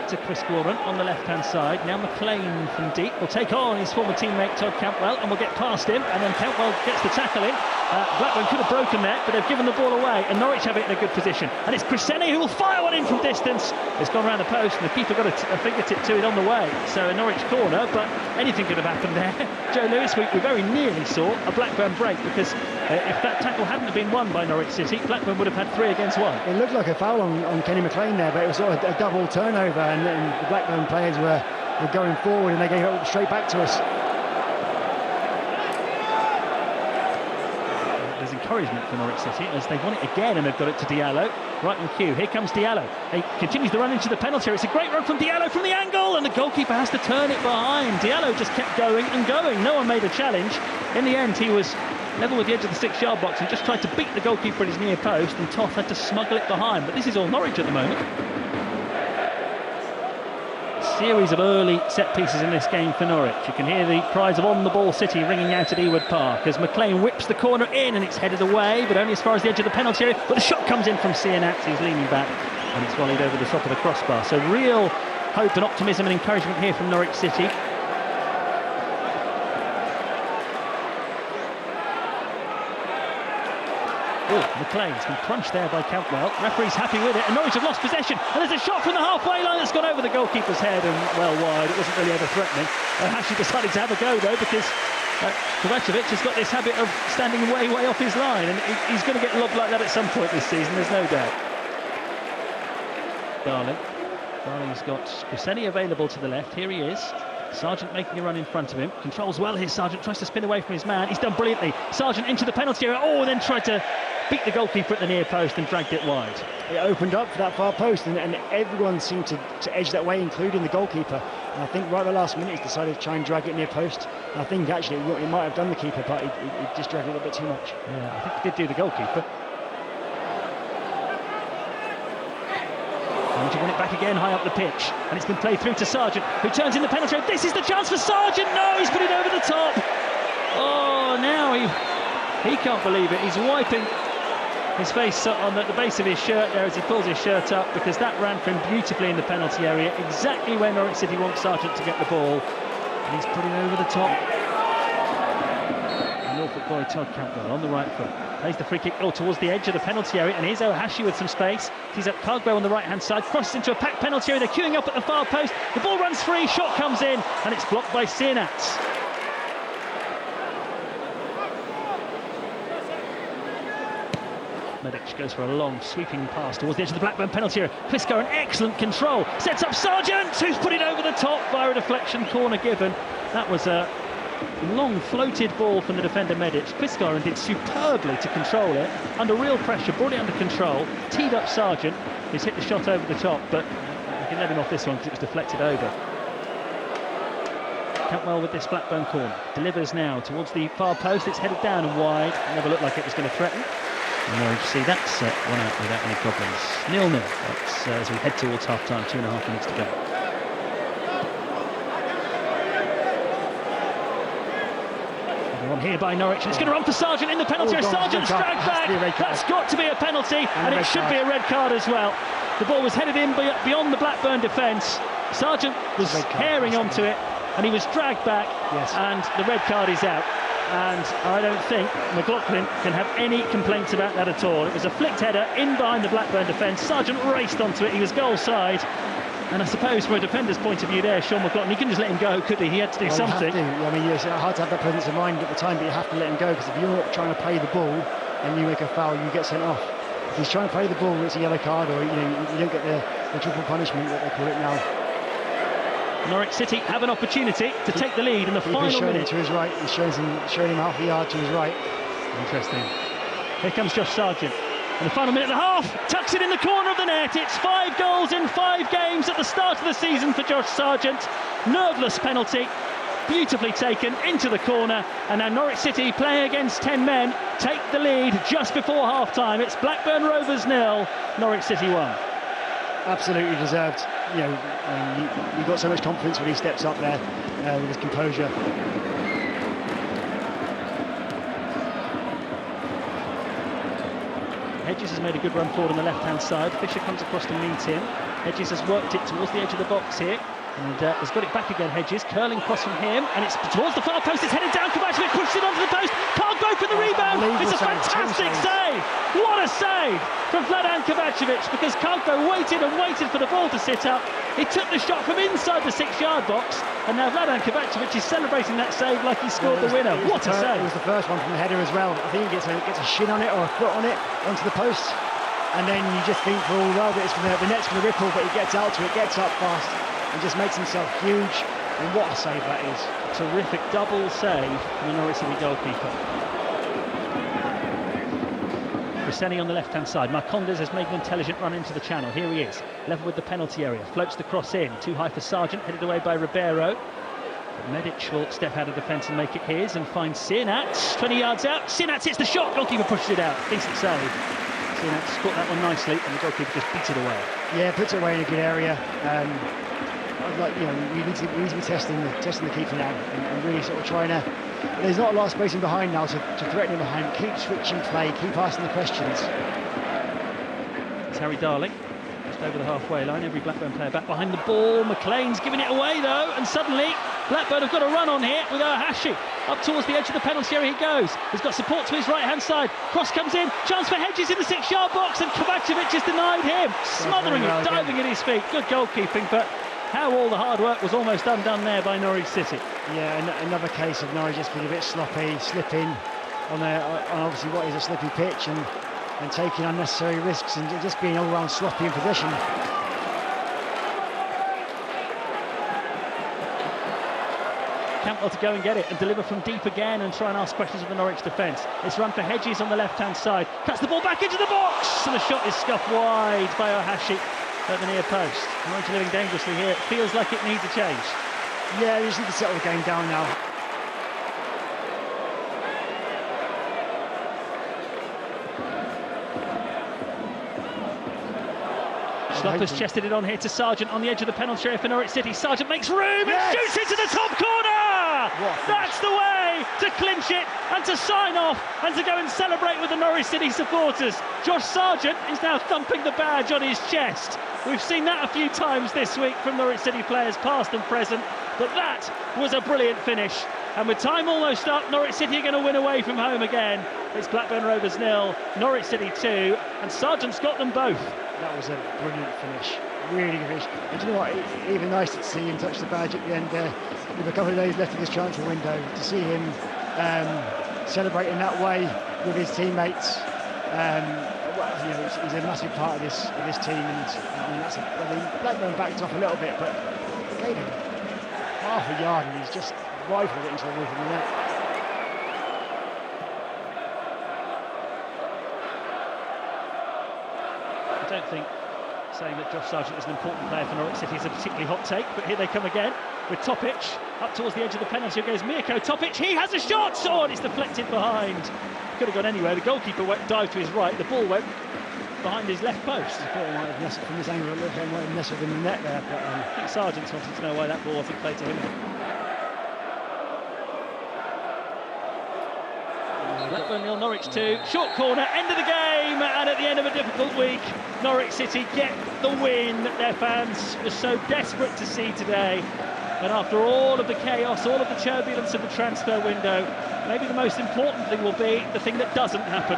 back to Chris Warren on the left-hand side. Now McLean from deep will take on his former teammate Todd Cantwell and will get past him, and then Cantwell gets the tackle in. Blackburn could have broken there, but they've given the ball away, and Norwich have it in a good position. And it's Crescenny who will fire one in from distance. It's gone around the post, and the keeper got a fingertip to it on the way. So a Norwich corner, but anything could have happened there. Joe Lewis, we very nearly saw a Blackburn break, because if that tackle hadn't been won by Norwich City, Blackburn would have had 3 against 1. It looked like a foul on Kenny McLean there, but it was sort of a double turnover, and the Blackburn players were going forward, and they gave it straight back to us. There's encouragement for Norwich City as they've won it again, and they've got it to Diallo. Right on cue, here comes Diallo. He continues to run into the penalty area. It's a great run from Diallo from the angle, and the goalkeeper has to turn it behind. Diallo just kept going and going. No one made a challenge. In the end, he was level with the edge of the 6-yard box and just tried to beat the goalkeeper at his near post, and Toth had to smuggle it behind. But this is all Norwich at the moment. Series of early set pieces in this game for Norwich. You can hear the cries of "on the ball City" ringing out at Ewood Park as McLean whips the corner in, and it's headed away, but only as far as the edge of the penalty area. But the shot comes in from Sargent. He's leaning back, and it's volleyed over the top of the crossbar. So real hope and optimism and encouragement here from Norwich City. McLean's been crunched there by Cantwell. Referee's happy with it, and Norwich have lost possession. And there's a shot from the halfway line that's gone over the goalkeeper's head and well wide. It wasn't really ever threatening. Hashi decided to have a go though, because Kovacevic has got this habit of standing way off his line, and he's going to get lobbed like that at some point this season, there's no doubt. Darling's got Crescenny available to the left. Here he is. Sargent making a run in front of him. Controls well here. Sargent tries to spin away from his man. He's done brilliantly. Sargent into the penalty area. And then tried to beat the goalkeeper at the near post and dragged it wide. It opened up for that far post, and everyone seemed to edge that way, including the goalkeeper. And I think right at the last minute, he decided to try and drag it near post. And I think actually he might have done the keeper, but he just dragged it a little bit too much. Yeah, I think he did do the goalkeeper. And to win it back again high up the pitch, and it's been played through to Sargent, who turns in the penalty area. This is the chance for Sargent. No, he's put it over the top. Oh, now he can't believe it. He's wiping his face on the base of his shirt there as he pulls his shirt up, because that ran for him beautifully in the penalty area, exactly where Norwich City wants Sargent to get the ball, and he's put it over the top. And Norfolk boy Todd Cantwell on the right foot plays the free kick towards the edge of the penalty area, and here's Hashi with some space. He's at Cardwell on the right hand side, crosses into a packed penalty area. They're queuing up at the far post. The ball runs free, shot comes in, and it's blocked by Sargent. Medic goes for a long sweeping pass towards the edge of the Blackburn penalty area. Quiscar in excellent control, sets up Sargent, who's put it over the top via a deflection corner given. That was a long floated ball from the defender Medic. Quiscar did superbly to control it under real pressure, brought it under control, teed up Sargent, who's hit the shot over the top, but we can let him off this one because it was deflected over. Cantwell with this Blackburn corner, delivers now towards the far post. It's headed down and wide. It never looked like it was going to threaten. And there you see that's one out without any problems. 0-0. That's as we head towards half-time, 2.5 minutes to go. On here by Norwich, and it's going to run for Sargent in the penalty area. Sargent's dragged back. That's got to be a penalty, and it should be a red card as well. The ball was headed in beyond the Blackburn defence. Sargent was herring onto it, and he was dragged back, and the red card is out. And I don't think McLaughlin can have any complaints about that at all. It was a flicked header in behind the Blackburn defence. Sargent raced onto it. He was goal side. And I suppose from a defender's point of view there, Sean McLaughlin, he couldn't just let him go, could he? He had to do something. I mean, it's hard to have that presence of mind at the time, but you have to let him go, because if you're trying to play the ball and you make a foul, you get sent off. If he's trying to play the ball, it's a yellow card, or you don't get the triple punishment that they call it now. Norwich City have an opportunity to take the lead in the final minute. To his right, he's showing him half a yard to his right. Interesting. Here comes Josh Sargent. In the final minute and a half, tucks it in the corner of the net. It's 5 goals in 5 games at the start of the season for Josh Sargent. Nerveless penalty, beautifully taken into the corner. And now Norwich City, playing against 10 men, take the lead just before half-time. It's Blackburn Rovers 0, Norwich City 1. Absolutely deserved. You got so much confidence when he steps up there with his composure. Hedges has made a good run forward on the left-hand side. Fisher comes across to meet him. Hedges has worked it towards the edge of the box here. And has got it back again, Hedges, curling cross from him, and it's towards the far post, it's headed down, Kovacevic pushes it onto the post, Cargo for the rebound, it's a fantastic save! What a save from Vladan Kovacevic, because Cargo waited and waited for the ball to sit up. He took the shot from inside the 6-yard box, and now Vladan Kovacevic is celebrating that save like he scored the winner. What a save! It was the first one from the header as well. I think he gets a shin on it or a foot on it onto the post, and then you just think, oh well, it's from the net's from the ripple, but he gets out to it, gets up fast, and just makes himself huge. And what a save that is. Terrific double save from the Norwich City goalkeeper. Briseni on the left-hand side. Marcondes has made an intelligent run into the channel. Here he is, level with the penalty area. Floats the cross in. Too high for Sargent, headed away by Ribeiro. Medic will step out of defence and make it his and find Sinat. 20 yards out. Sinat hits the shot. Goalkeeper pushes it out. Decent save. Sinat caught that one nicely, and the goalkeeper just beats it away. Yeah, puts it away in a good area. We need to be testing the keeper now and really sort of trying to. There's not a lot of space in behind now to threaten him behind. Keep switching play, keep asking the questions. It's Harry Darling, just over the halfway line. Every Blackburn player back behind the ball. McLean's giving it away though, and suddenly Blackburn have got a run on here with Ohashi. Up towards the edge of the penalty area he goes. He's got support to his right-hand side. Cross comes in. Chance for Hedges in the 6-yard box, and Kovacevic has denied him. Smothering it, diving at his feet. Good goalkeeping, but how all the hard work was almost undone there by Norwich City. Yeah, another case of Norwich just being a bit sloppy, slipping on obviously what is a slippy pitch, and taking unnecessary risks and just being all round sloppy in possession. Campbell to go and get it and deliver from deep again and try and ask questions of the Norwich defence. It's run for Hedges on the left-hand side. Cuts the ball back into the box, and the shot is scuffed wide by Ohashi at the near post. Norwich living dangerously here. It feels like it needs a change. Yeah, you just need to settle the game down now. Schlopper's chested it on here to Sargent on the edge of the penalty area for Norwich City. Sargent makes room and shoots into the top corner! That's the way to clinch it and to sign off and to go and celebrate with the Norwich City supporters. Josh Sargent is now thumping the badge on his chest. We've seen that a few times this week from Norwich City players past and present, but that was a brilliant finish. And with time almost up, Norwich City are going to win away from home again. It's Blackburn Rovers 0, Norwich City 2, and Sargent's got them both. That was a brilliant finish, really good finish. And do you know what, even nice to see him touch the badge at the end there, with a couple of days left in this transfer window, to see him celebrate in that way with his teammates. He's a massive part of this team, and Blackburn backed off a little bit, but gave him half a yard and he's just rifled it into the roof of the net. I don't think saying that Josh Sargent is an important player for Norwich City is a particularly hot take, but here they come again with Topic up towards the edge of the penalty. Here goes Mirko Topic. He has a shot, and it's deflected behind. Could have gone anywhere. The goalkeeper went dive to his right. The ball went behind his left post. I thought he might have messed from this angle. It looked like he might have messed with him in the net there. But I think Sargent wanted to know why that ball wasn't played to him. Blackburn 0, Norwich 2. Short corner, end of the game, and at the end of a difficult week, Norwich City get the win that their fans were so desperate to see today. And after all of the chaos, all of the turbulence of the transfer window, maybe the most important thing will be the thing that doesn't happen.